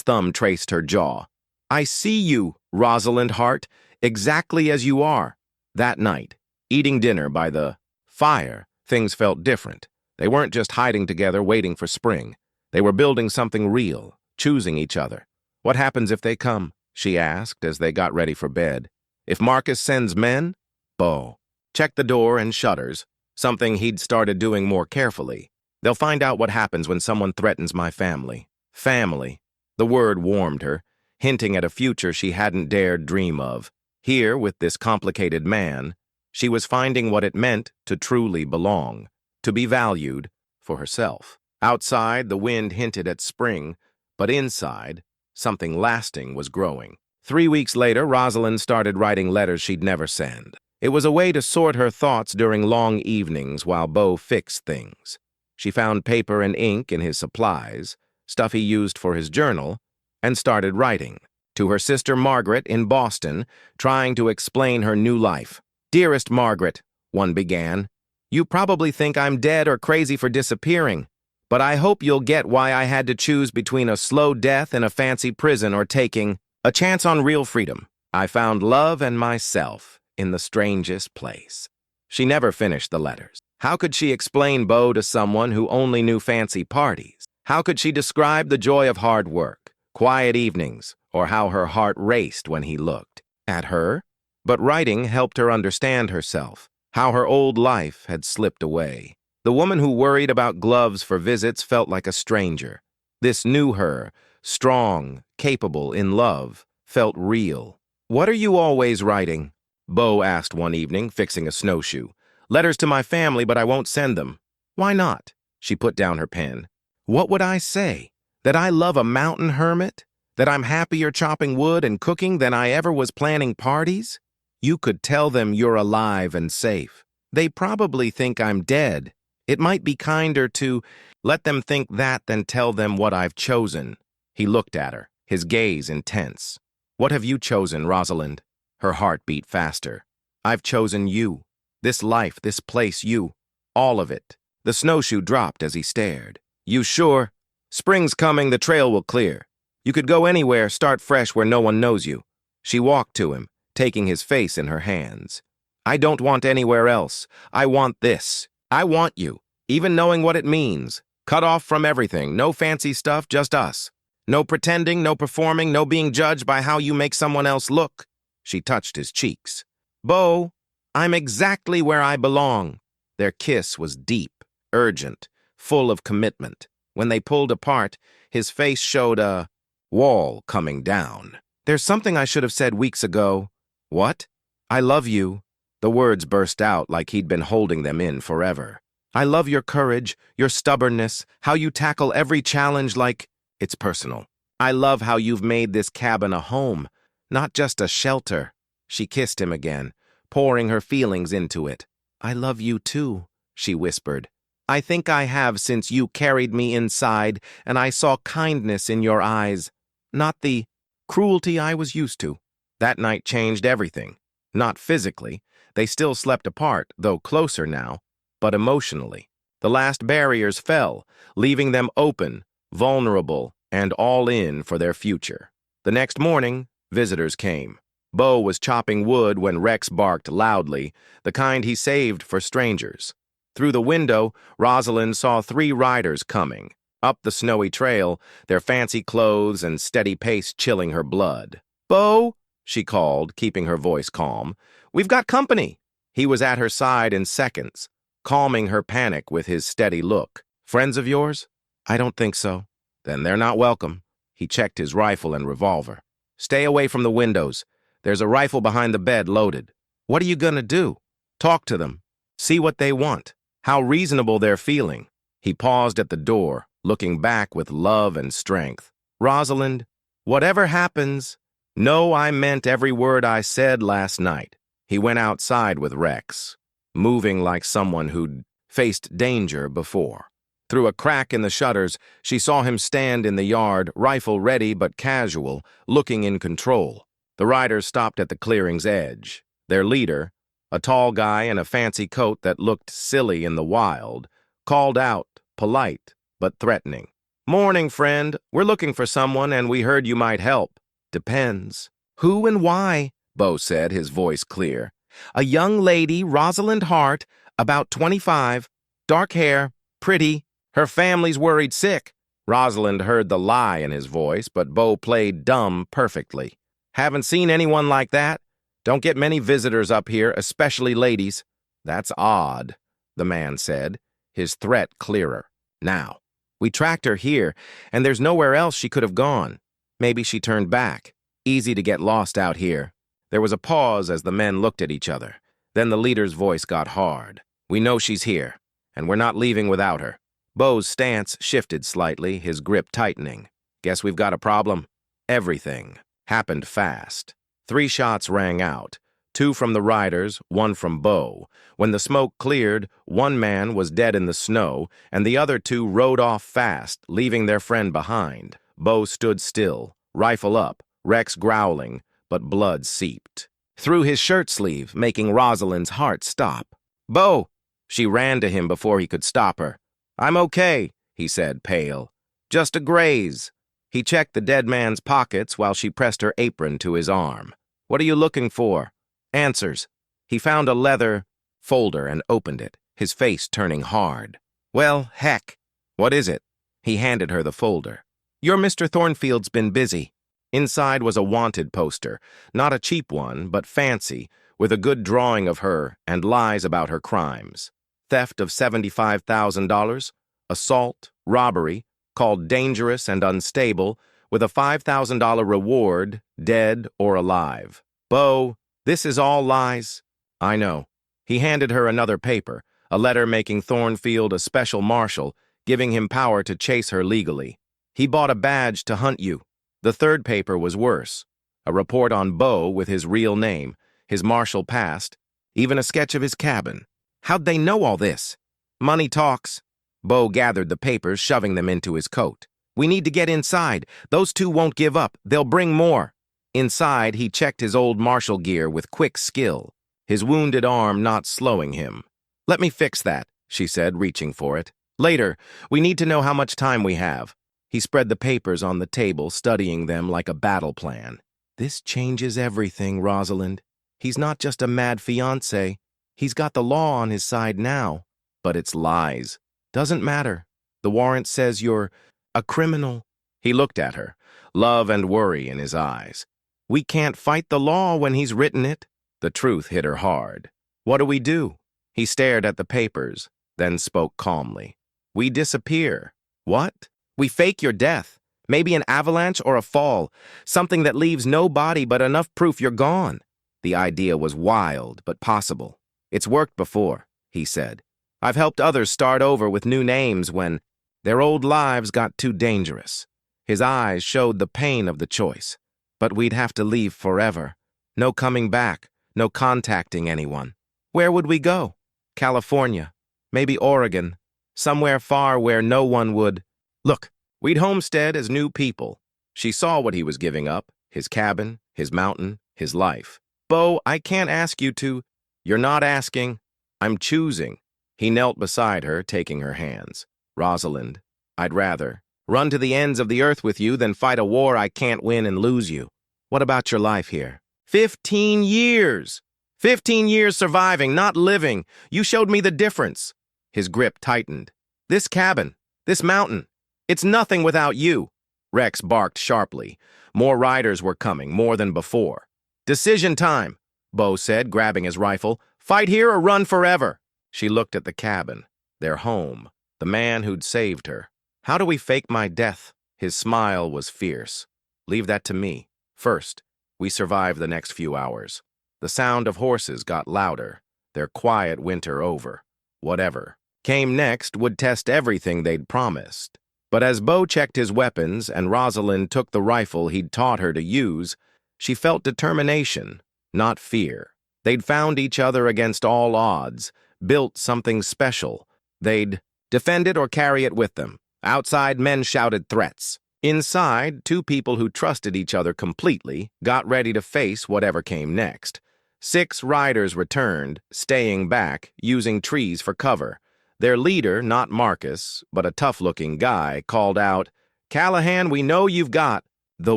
thumb traced her jaw. I see you, Rosalind Hart, exactly as you are. That night, eating dinner by the fire, things felt different. They weren't just hiding together waiting for spring. They were building something real, choosing each other. What happens if they come? She asked as they got ready for bed. If Marcus sends men? Bo. Check the door and shutters, something he'd started doing more carefully. They'll find out what happens when someone threatens my family. Family. The word warmed her, hinting at a future she hadn't dared dream of. Here, with this complicated man, she was finding what it meant to truly belong, to be valued for herself. Outside, the wind hinted at spring, but inside, something lasting was growing. 3 weeks later, Rosalind started writing letters she'd never send. It was a way to sort her thoughts during long evenings while Bo fixed things. She found paper and ink in his supplies, stuff he used for his journal, and started writing. To her sister Margaret in Boston, trying to explain her new life. Dearest Margaret, one began, you probably think I'm dead or crazy for disappearing, but I hope you'll get why I had to choose between a slow death in a fancy prison or taking a chance on real freedom. I found love and myself in the strangest place. She never finished the letters. How could she explain Bo to someone who only knew fancy parties? How could she describe the joy of hard work, quiet evenings, or how her heart raced when he looked at her? But writing helped her understand herself, how her old life had slipped away. The woman who worried about gloves for visits felt like a stranger. This new her, strong, capable, in love, felt real. "What are you always writing?" Bo asked one evening, fixing a snowshoe. "Letters to my family, but I won't send them." "Why not?" She put down her pen. "What would I say? That I love a mountain hermit? That I'm happier chopping wood and cooking than I ever was planning parties? You could tell them you're alive and safe. They probably think I'm dead. It might be kinder to let them think that than tell them what I've chosen." He looked at her, his gaze intense. "What have you chosen, Rosalind?" Her heart beat faster. "I've chosen you. This life, this place, you. All of it." The snowshoe dropped as he stared. "You sure? Spring's coming, the trail will clear. You could go anywhere, start fresh where no one knows you." She walked to him, taking his face in her hands. "I don't want anywhere else. I want this. I want you, even knowing what it means. Cut off from everything, no fancy stuff, just us. No pretending, no performing, no being judged by how you make someone else look." She touched his cheeks. "Bo, I'm exactly where I belong." Their kiss was deep, urgent, full of commitment. When they pulled apart, his face showed a wall coming down. "There's something I should have said weeks ago." "What?" "I love you." The words burst out like he'd been holding them in forever. "I love your courage, your stubbornness, how you tackle every challenge like it's personal. I love how you've made this cabin a home, not just a shelter." She kissed him again, pouring her feelings into it. "I love you too," she whispered. "I think I have since you carried me inside and I saw kindness in your eyes, not the cruelty I was used to." That night changed everything. Not physically. They still slept apart, though closer now, but emotionally. The last barriers fell, leaving them open, vulnerable, and all in for their future. The next morning, visitors came. Bo was chopping wood when Rex barked loudly, the kind he saved for strangers. Through the window, Rosalind saw 3 riders coming. Up the snowy trail, their fancy clothes and steady pace chilling her blood. "Bo," she called, keeping her voice calm. "We've got company." He was at her side in seconds, calming her panic with his steady look. "Friends of yours?" "I don't think so." "Then they're not welcome." He checked his rifle and revolver. "Stay away from the windows. There's a rifle behind the bed loaded." "What are you gonna do?" "Talk to them. See what they want. How reasonable they're feeling." He paused at the door, looking back with love and strength. "Rosalind, whatever happens, know I meant every word I said last night." He went outside with Rex, moving like someone who'd faced danger before. Through a crack in the shutters, she saw him stand in the yard, rifle ready but casual, looking in control. The riders stopped at the clearing's edge. Their leader, a tall guy in a fancy coat that looked silly in the wild, called out, polite but threatening. "Morning, friend. We're looking for someone and we heard you might help." "Depends." "Who and why?" Bo said, his voice clear. "A young lady, Rosalind Hart, about 25, dark hair, pretty. Her family's worried sick." Rosalind heard the lie in his voice, but Bo played dumb perfectly. "Haven't seen anyone like that. Don't get many visitors up here, especially ladies." "That's odd," the man said, his threat clearer. "Now, we tracked her here, and there's nowhere else she could have gone. Maybe she turned back. Easy to get lost out here." There was a pause as the men looked at each other. Then the leader's voice got hard. "We know she's here, and we're not leaving without her." Bo's stance shifted slightly, his grip tightening. "Guess we've got a problem." Everything happened fast. 3 shots rang out, 2 from the riders, 1 from Bo. When the smoke cleared, 1 man was dead in the snow, and the other 2 rode off fast, leaving their friend behind. Bo stood still, rifle up, Rex growling, but blood seeped through his shirt sleeve, making Rosalind's heart stop. "Bo!" She ran to him before he could stop her. "I'm okay," he said, pale. "Just a graze." He checked the dead man's pockets while she pressed her apron to his arm. "What are you looking for?" "Answers." He found a leather folder and opened it, his face turning hard. "Well, heck. What is it?" He handed her the folder. Your Mr. Thornfield's been busy. Inside was a wanted poster, not a cheap one, but fancy, with a good drawing of her and lies about her crimes. Theft of $75,000, assault, robbery, called dangerous and unstable, with a $5,000 reward, dead or alive. Bo, this is all lies. I know. He handed her another paper, a letter making Thornfield a special marshal, giving him power to chase her legally. He bought a badge to hunt you. The third paper was worse. A report on Bo with his real name, his marshal past, even a sketch of his cabin. How'd they know all this? Money talks. Bo gathered the papers, shoving them into his coat. We need to get inside. Those two won't give up. They'll bring more. Inside, he checked his old marshal gear with quick skill, his wounded arm not slowing him. Let me fix that, she said, reaching for it. Later, we need to know how much time we have. He spread the papers on the table, studying them like a battle plan. This changes everything, Rosalind. He's not just a mad fiancé. He's got the law on his side now. But it's lies. Doesn't matter. The warrant says you're a criminal. He looked at her, love and worry in his eyes. We can't fight the law when he's written it. The truth hit her hard. What do we do? He stared at the papers, then spoke calmly. We disappear. What? We fake your death. Maybe an avalanche or a fall. Something that leaves no body but enough proof you're gone. The idea was wild, but possible. It's worked before, he said. I've helped others start over with new names when their old lives got too dangerous. His eyes showed the pain of the choice. But we'd have to leave forever. No coming back, no contacting anyone. Where would we go? California, maybe Oregon, somewhere far where no one would. Look, we'd homestead as new people. She saw what he was giving up, his cabin, his mountain, his life. Bo, I can't ask you to. You're not asking. I'm choosing. He knelt beside her, taking her hands. Rosalind, I'd rather run to the ends of the earth with you than fight a war I can't win and lose you. What about your life here? 15 years! 15 years surviving, not living. You showed me the difference. His grip tightened. This cabin, this mountain, it's nothing without you. Rex barked sharply. More riders were coming, more than before. Decision time, Bo said, grabbing his rifle. Fight here or run forever. She looked at the cabin, their home, the man who'd saved her. How do we fake my death? His smile was fierce. Leave that to me. First, we survive the next few hours. The sound of horses got louder, their quiet winter over. Whatever came next would test everything they'd promised. But as Bo checked his weapons and Rosalind took the rifle he'd taught her to use, she felt determination, not fear. They'd found each other against all odds, built something special. They'd defend it or carry it with them. Outside, men shouted threats. Inside, two people who trusted each other completely got ready to face whatever came next. 6 riders returned, staying back, using trees for cover. Their leader, not Marcus, but a tough-looking guy, called out, Callahan, we know you've got the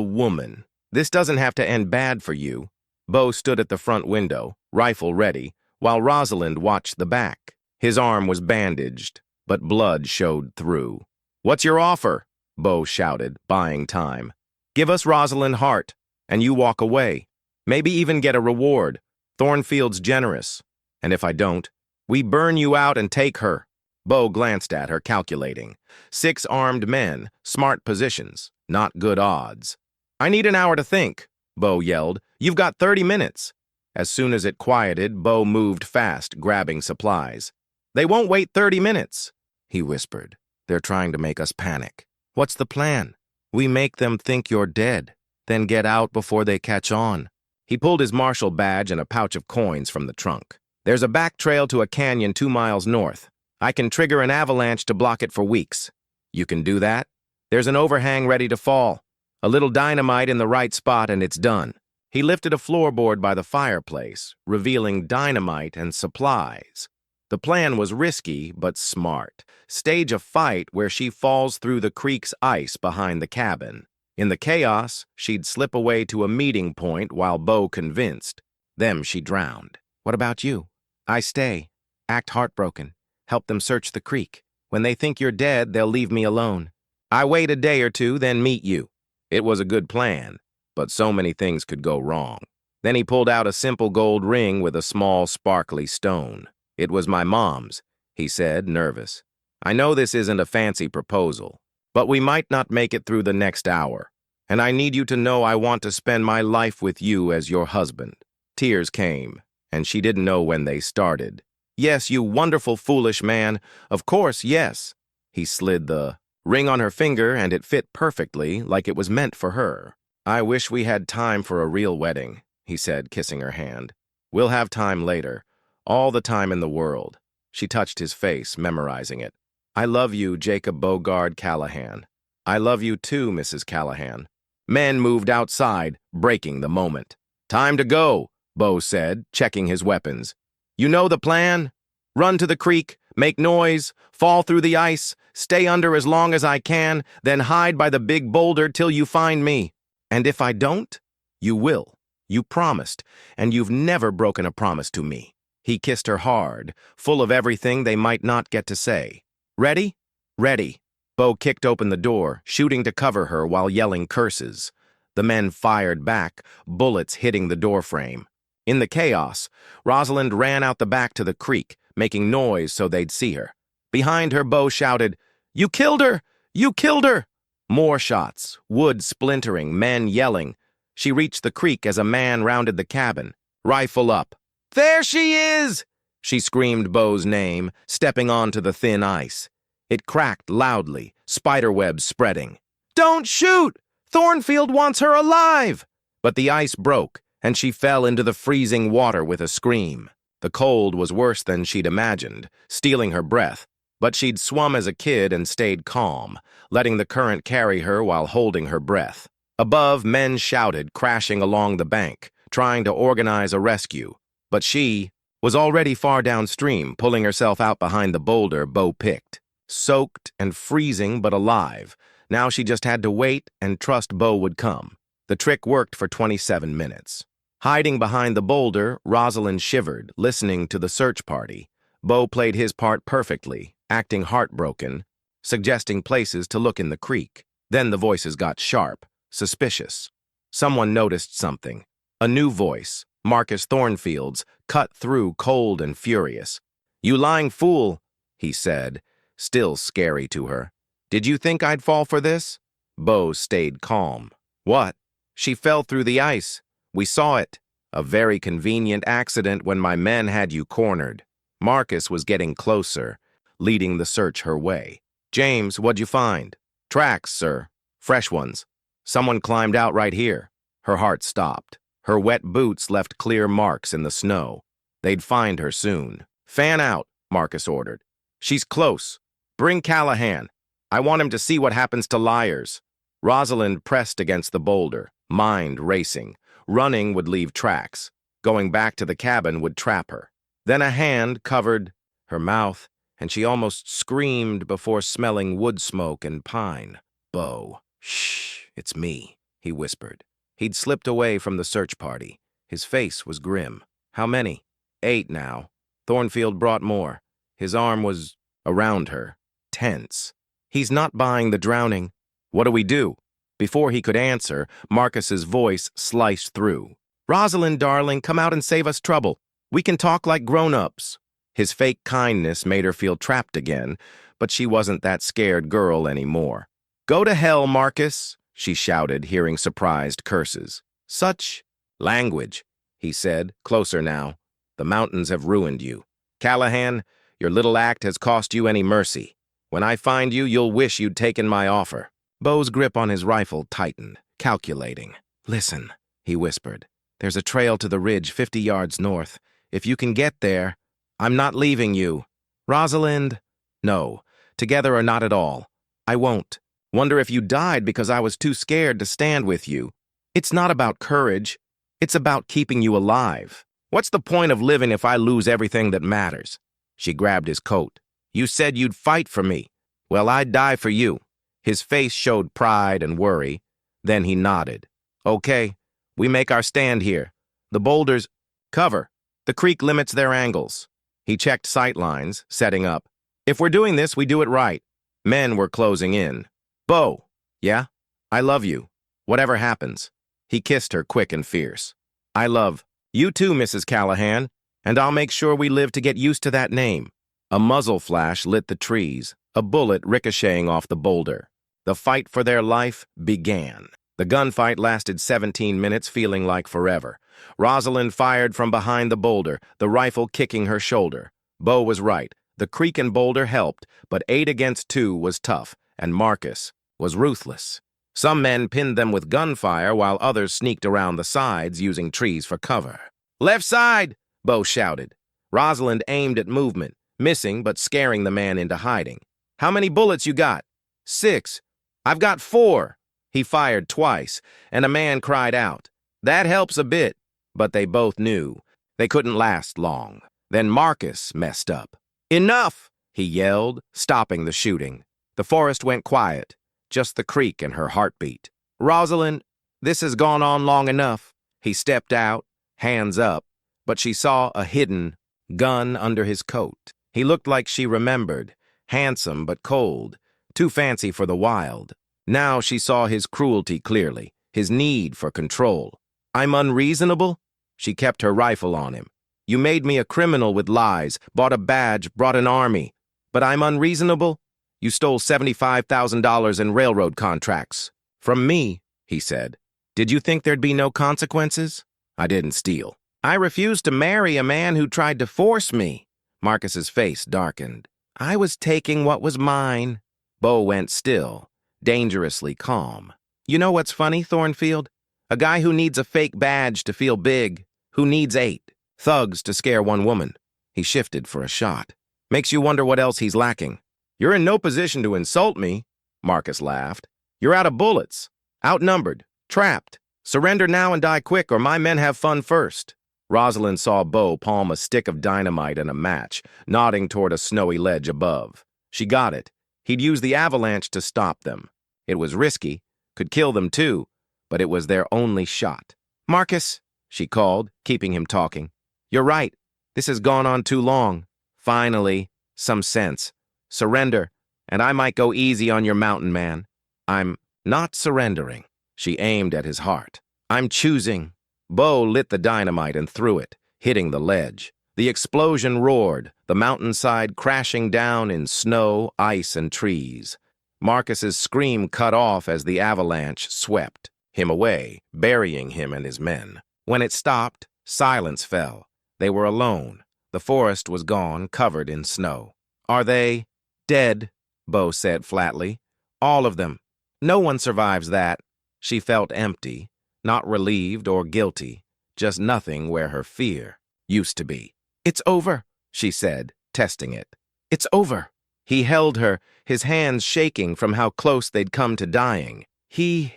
woman. This doesn't have to end bad for you. Bo stood at the front window, rifle ready, while Rosalind watched the back. His arm was bandaged, but blood showed through. What's your offer? Bo shouted, buying time. Give us Rosalind Hart, and you walk away. Maybe even get a reward. Thornfield's generous. And if I don't, we burn you out and take her. Bo glanced at her, calculating. 6 armed men, smart positions, not good odds. I need an hour to think, Bo yelled. You've got 30 minutes. As soon as it quieted, Bo moved fast, grabbing supplies. They won't wait 30 minutes, he whispered. They're trying to make us panic. What's the plan? We make them think you're dead, then get out before they catch on. He pulled his marshal badge and a pouch of coins from the trunk. There's a back trail to a canyon 2 miles north. I can trigger an avalanche to block it for weeks. You can do that? There's an overhang ready to fall. A little dynamite in the right spot and it's done. He lifted a floorboard by the fireplace, revealing dynamite and supplies. The plan was risky, but smart. Stage a fight where she falls through the creek's ice behind the cabin. In the chaos, she'd slip away to a meeting point while Bo convinced. Them she drowned. What about you? I stay. Act heartbroken. Help them search the creek. When they think you're dead, they'll leave me alone. I wait a day or two, then meet you. It was a good plan, but so many things could go wrong. Then he pulled out a simple gold ring with a small, sparkly stone. It was my mom's, he said, nervous. I know this isn't a fancy proposal, but we might not make it through the next hour, and I need you to know I want to spend my life with you as your husband. Tears came, and she didn't know when they started. Yes, you wonderful, foolish man. Of course, yes. He slid the ring on her finger, and it fit perfectly, like it was meant for her. I wish we had time for a real wedding, he said, kissing her hand. We'll have time later, all the time in the world. She touched his face, memorizing it. I love you, Jacob Bogard Callahan. I love you too, Mrs. Callahan. Men moved outside, breaking the moment. Time to go, Bo said, checking his weapons. You know the plan? Run to the creek, make noise, fall through the ice, stay under as long as I can, then hide by the big boulder till you find me. And if I don't, you will. You promised, and you've never broken a promise to me. He kissed her hard, full of everything they might not get to say. Ready? Ready. Bo kicked open the door, shooting to cover her while yelling curses. The men fired back, bullets hitting the doorframe. In the chaos, Rosalind ran out the back to the creek, making noise so they'd see her. Behind her, Bo shouted, You killed her! You killed her! More shots, wood splintering, men yelling. She reached the creek as a man rounded the cabin. Rifle up. There she is! She screamed Bo's name, stepping onto the thin ice. It cracked loudly, spiderwebs spreading. Don't shoot! Thornfield wants her alive! But the ice broke, and she fell into the freezing water with a scream. The cold was worse than she'd imagined, stealing her breath, but she'd swum as a kid and stayed calm, letting the current carry her while holding her breath. Above, men shouted, crashing along the bank, trying to organize a rescue. But she was already far downstream, pulling herself out behind the boulder Bo picked. Soaked and freezing but alive, now she just had to wait and trust Bo would come. The trick worked for 27 minutes. Hiding behind the boulder, Rosalind shivered, listening to the search party. Bo played his part perfectly, acting heartbroken, suggesting places to look in the creek. Then the voices got sharp, suspicious. Someone noticed something. A new voice, Marcus Thornfield's, cut through cold and furious. You lying fool, he said, still scary to her. Did you think I'd fall for this? Bo stayed calm. What? She fell through the ice. We saw it. A very convenient accident when my men had you cornered. Marcus was getting closer, leading the search her way. James, what'd you find? Tracks, sir. Fresh ones. Someone climbed out right here. Her heart stopped. Her wet boots left clear marks in the snow. They'd find her soon. Fan out, Marcus ordered. She's close. Bring Callahan. I want him to see what happens to liars. Rosalind pressed against the boulder, mind racing. Running would leave tracks. Going back to the cabin would trap her. Then a hand covered her mouth, and she almost screamed before smelling wood smoke and pine. Bo. Shh, it's me, he whispered. He'd slipped away from the search party. His face was grim. How many? 8 now. Thornfield brought more. His arm was around her, tense. He's not buying the drowning. What do we do? Before he could answer, Marcus's voice sliced through. Rosalind, darling, come out and save us trouble. We can talk like grown-ups. His fake kindness made her feel trapped again, but she wasn't that scared girl anymore. Go to hell, Marcus, she shouted, hearing surprised curses. Such language, he said, closer now. The mountains have ruined you. Callahan, your little act has cost you any mercy. When I find you, you'll wish you'd taken my offer. Bo's grip on his rifle tightened, calculating. Listen, he whispered. There's a trail to the ridge 50 yards north. If you can get there, I'm not leaving you. Rosalind? No. Together or not at all. I won't. Wonder if you died because I was too scared to stand with you. It's not about courage. It's about keeping you alive. What's the point of living if I lose everything that matters? She grabbed his coat. You said you'd fight for me. Well, I'd die for you. His face showed pride and worry. Then he nodded. Okay, we make our stand here. The boulders cover. The creek limits their angles. He checked sight lines, setting up. If we're doing this, we do it right. Men were closing in. Bo, yeah? I love you. Whatever happens. He kissed her quick and fierce. I love you too, Mrs. Callahan, and I'll make sure we live to get used to that name. A muzzle flash lit the trees, a bullet ricocheting off the boulder. The fight for their life began. The gunfight lasted 17 minutes, feeling like forever. Rosalind fired from behind the boulder, the rifle kicking her shoulder. Bo was right. The creek and boulder helped, but 8 against 2 was tough, and Marcus was ruthless. Some men pinned them with gunfire while others sneaked around the sides using trees for cover. Left side, Bo shouted. Rosalind aimed at movement, missing but scaring the man into hiding. How many bullets you got? 6. I've got 4. He fired twice, and a man cried out. That helps a bit, but they both knew they couldn't last long. Then Marcus messed up. Enough, he yelled, stopping the shooting. The forest went quiet, just the creek and her heartbeat. Rosalind, this has gone on long enough. He stepped out, hands up, but she saw a hidden gun under his coat. He looked like she remembered, handsome but cold, too fancy for the wild. Now she saw his cruelty clearly, his need for control. I'm unreasonable? She kept her rifle on him. You made me a criminal with lies, bought a badge, brought an army. But I'm unreasonable? You stole $75,000 in railroad contracts. From me, he said. Did you think there'd be no consequences? I didn't steal. I refused to marry a man who tried to force me. Marcus's face darkened. I was taking what was mine. Bo went still, dangerously calm. You know what's funny, Thornfield? A guy who needs a fake badge to feel big, who needs 8 thugs to scare one woman. He shifted for a shot. Makes you wonder what else he's lacking. You're in no position to insult me, Marcus laughed. You're out of bullets, outnumbered, trapped. Surrender now and die quick, or my men have fun first. Rosalind saw Bo palm a stick of dynamite and a match, nodding toward a snowy ledge above. She got it. He'd use the avalanche to stop them. It was risky, could kill them too, but it was their only shot. Marcus, she called, keeping him talking. You're right. This has gone on too long. Finally, some sense. Surrender, and I might go easy on your mountain man. I'm not surrendering. She aimed at his heart. I'm choosing. Bo lit the dynamite and threw it, hitting the ledge. The explosion roared, the mountainside crashing down in snow, ice, and trees. Marcus's scream cut off as the avalanche swept him away, burying him and his men. When it stopped, silence fell. They were alone. The forest was gone, covered in snow. Are they dead? Bo said flatly. All of them. No one survives that. She felt empty, not relieved or guilty, just nothing where her fear used to be. It's over, she said, testing it. It's over. He held her, his hands shaking from how close they'd come to dying. He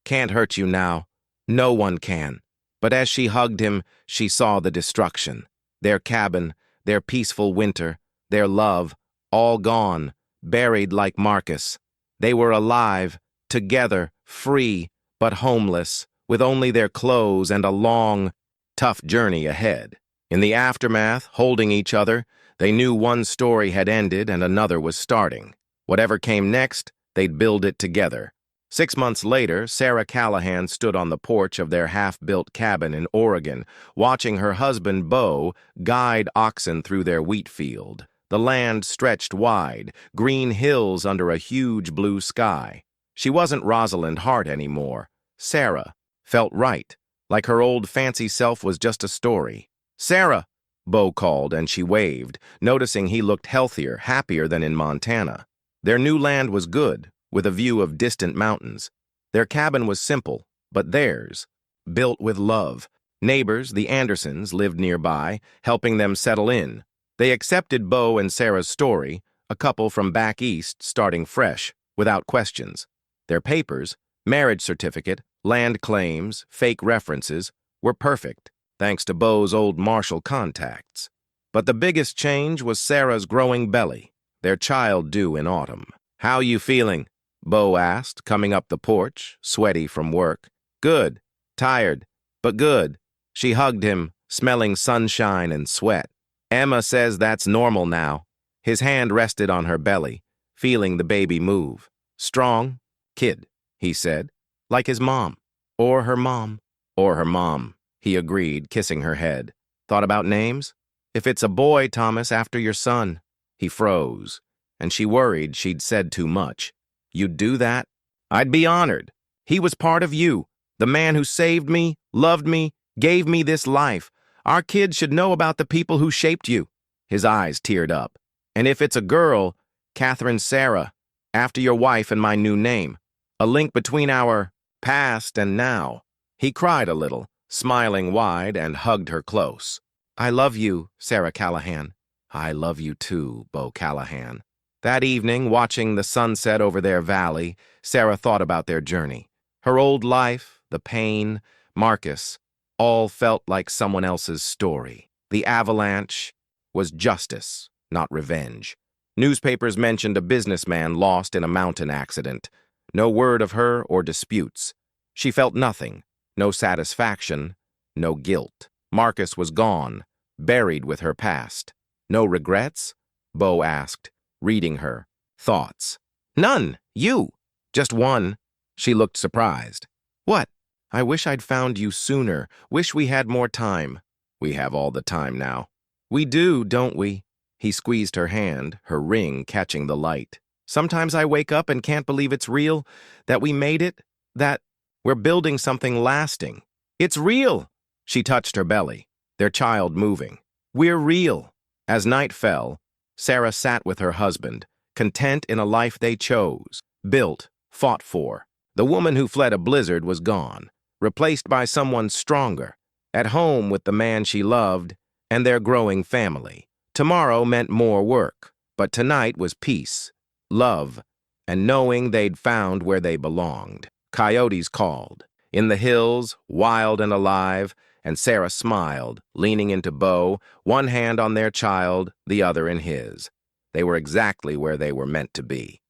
can't hurt you now. No one can. But as she hugged him, she saw the destruction. Their cabin, their peaceful winter, their love, all gone, buried like Marcus. They were alive, together, free, but homeless, with only their clothes and a long, tough journey ahead. In the aftermath, holding each other, they knew one story had ended and another was starting. Whatever came next, they'd build it together. 6 months later, Sarah Callahan stood on the porch of their half-built cabin in Oregon, watching her husband, Bo, guide oxen through their wheat field. The land stretched wide, green hills under a huge blue sky. She wasn't Rosalind Hart anymore. Sarah felt right, like her old fancy self was just a story. Sarah, Bo called, and she waved, noticing he looked healthier, happier than in Montana. Their new land was good, with a view of distant mountains. Their cabin was simple, but theirs, built with love. Neighbors, the Andersons, lived nearby, helping them settle in. They accepted Bo and Sarah's story, a couple from back east starting fresh, without questions. Their papers, marriage certificate, land claims, fake references, were perfect, thanks to Bo's old Marshall contacts. But the biggest change was Sarah's growing belly, their child due in autumn. How you feeling? Bo asked, coming up the porch, sweaty from work. Good. Tired, but good. She hugged him, smelling sunshine and sweat. Emma says that's normal now. His hand rested on her belly, feeling the baby move. Strong, Kid, he said, like his mom. Or her mom. Or her mom, he agreed, kissing her head. Thought about names? If it's a boy, Thomas, after your son. He froze, and she worried she'd said too much. You'd do that? I'd be honored. He was part of you, the man who saved me, loved me, gave me this life. Our kids should know about the people who shaped you. His eyes teared up. And if it's a girl, Catherine Sarah, after your wife and my new name. A link between our past and now. He cried a little, smiling wide, and hugged her close. I love you, Sarah Callahan. I love you too, Bo Callahan. That evening, watching the sunset over their valley, Sarah thought about their journey. Her old life, the pain, Marcus, all felt like someone else's story. The avalanche was justice, not revenge. Newspapers mentioned a businessman lost in a mountain accident. No word of her or disputes. She felt nothing, no satisfaction, no guilt. Marcus was gone, buried with her past. No regrets? Bo asked, reading her thoughts. None. You. Just one. She looked surprised. What? I wish I'd found you sooner. Wish we had more time. We have all the time now. We do, don't we? He squeezed her hand, her ring catching the light. Sometimes I wake up and can't believe it's real, that we made it, that we're building something lasting. It's real. She touched her belly, their child moving. We're real. As night fell, Sarah sat with her husband, content in a life they chose, built, fought for. The woman who fled a blizzard was gone, replaced by someone stronger, at home with the man she loved and their growing family. Tomorrow meant more work, but tonight was peace, love, and knowing they'd found where they belonged. Coyotes called. In the hills, wild and alive, and Sarah smiled, leaning into Bo, one hand on their child, the other in his. They were exactly where they were meant to be.